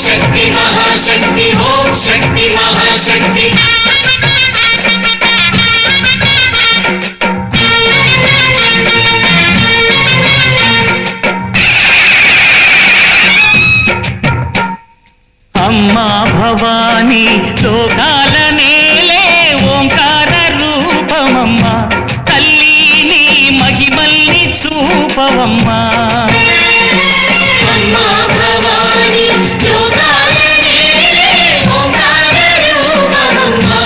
शक्ति महाशक्ति ओम शक्ति महाशक्ति अम्मा भवानी लोकाल नेले ओंकार रूपमम्मा तल्ली महिमल्नि चूपवम्मा अम्मा भवानी लोकाल नेले ओंकार रूपमम्मा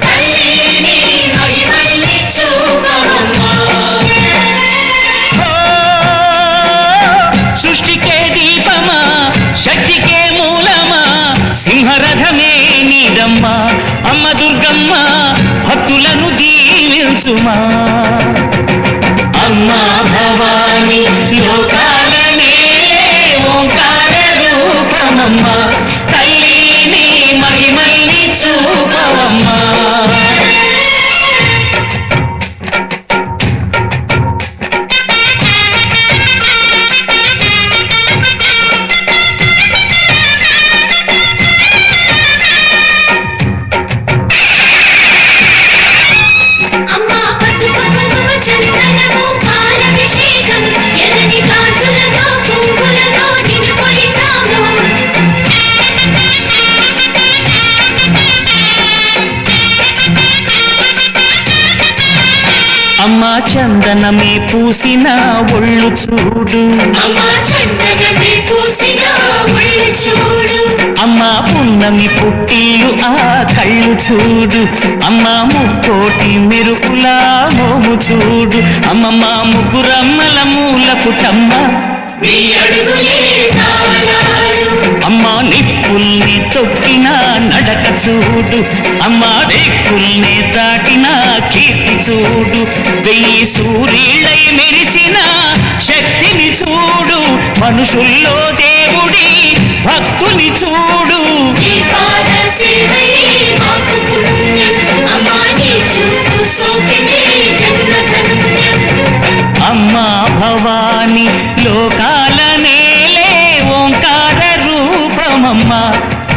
तल्ली महिमल्नि चूपवम्मा सृष्टि के दीपमा शक्ति के मूलमा సింహరథమే నీదమ్మా అమ్మ దుర్గమ్మ భక్తులను దీవించుమా అమ్మా భవాని లోకాల నేలే ఓంకార రూపమమ్మ తల్లిని మహిమల్ని చూపవమ్మా అమ్మా చందనమే పూసిన ఒళ్ళు చూడు అమ్మా చందనమే పూసిన ఒళ్ళు చూడు అమ్మా పున్నమి పుట్టిల్లు ఆ కళ్ళు చూడు అమ్మా ముక్కోటి మెరుపులా మోము చూడు అమ్మమ్మ ముగ్గురమ్మల మూల పుట్టమ్మ నీ అడుగులే తాళాలు అమ్మా నిప్పుల్ని తొక్కిన నడక చూడు అమ్మా రేకుల్ని దాటిన కీర్తి చూడు వెయ్యి సూర్యులై మెరిసిన శక్తిని చూడు మనుషుల్లో దేవుడి భక్తుని చూడు నీ పాద సేవయే మాకు పుణ్యం అమ్మా నీ చూపు సోకితే జన్మ ధన్యం అమ్మా భవాని లోకాల నేలే ఓంకార రూపమమ్మ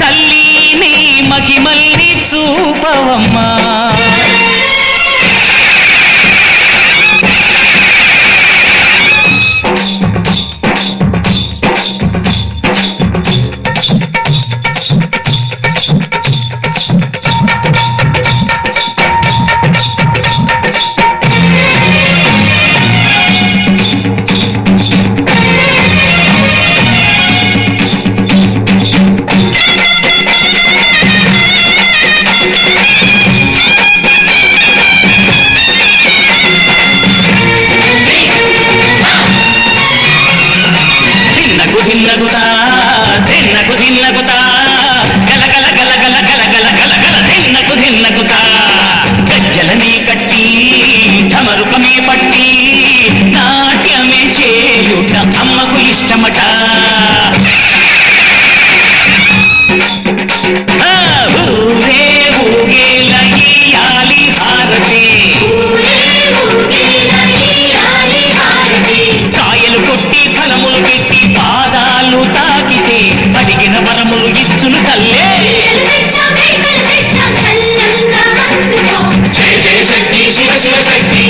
తల్లిని మహిమల్ని చూపవమ్మా ధిన్నగుతా గల గల గల గల గల గల గల గల ధిన్నగుతా గజ్జలనే కట్టి ఢమరుకమే పట్టి నాట్యమే చేయుట అమ్మకు ఇష్టమట ఊరే ఊగేల ఇయ్యాలి హారతి కాయలు కొట్టి ఫలములు పెట్టి పాదాలు తాకితే అడిగిన వరములు ఇచ్చును తల్లే జయ జయ శక్తి శివ శివ శక్తి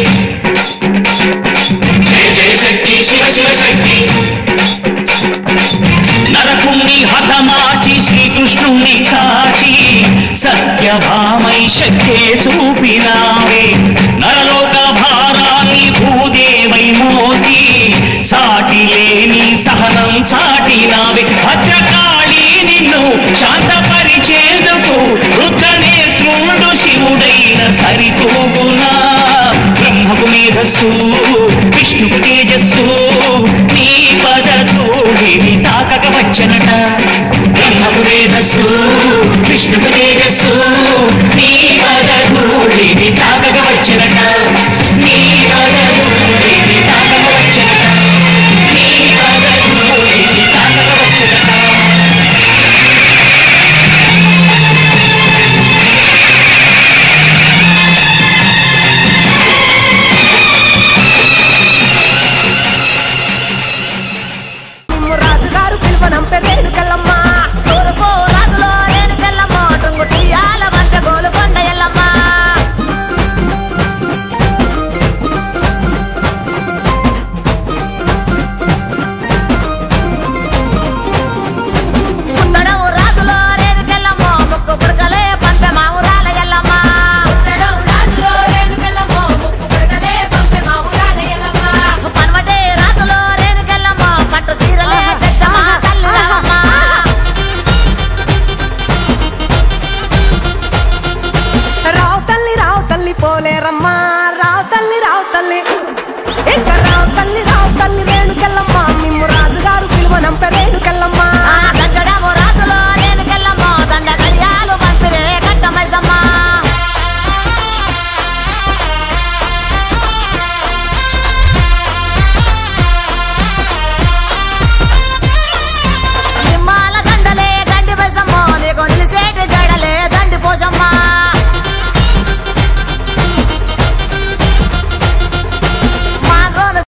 జయ జయ శక్తి శివ శివ శక్తి నరకుణ్ణి హతమార్చి శ్రీకృష్ణుణ్ణి కాచి సత్యభామై శక్తే చూపినావే నరలోక భారాన్ని భూదేవై మోసి సాటి లేని సహనం చాటినావే భద్రకాళి నిన్ను శాంతపరిచేందుకు రుద్రనేత్రుడు శివుడైన సరితూగునా బ్రహ్మకు మేధస్సు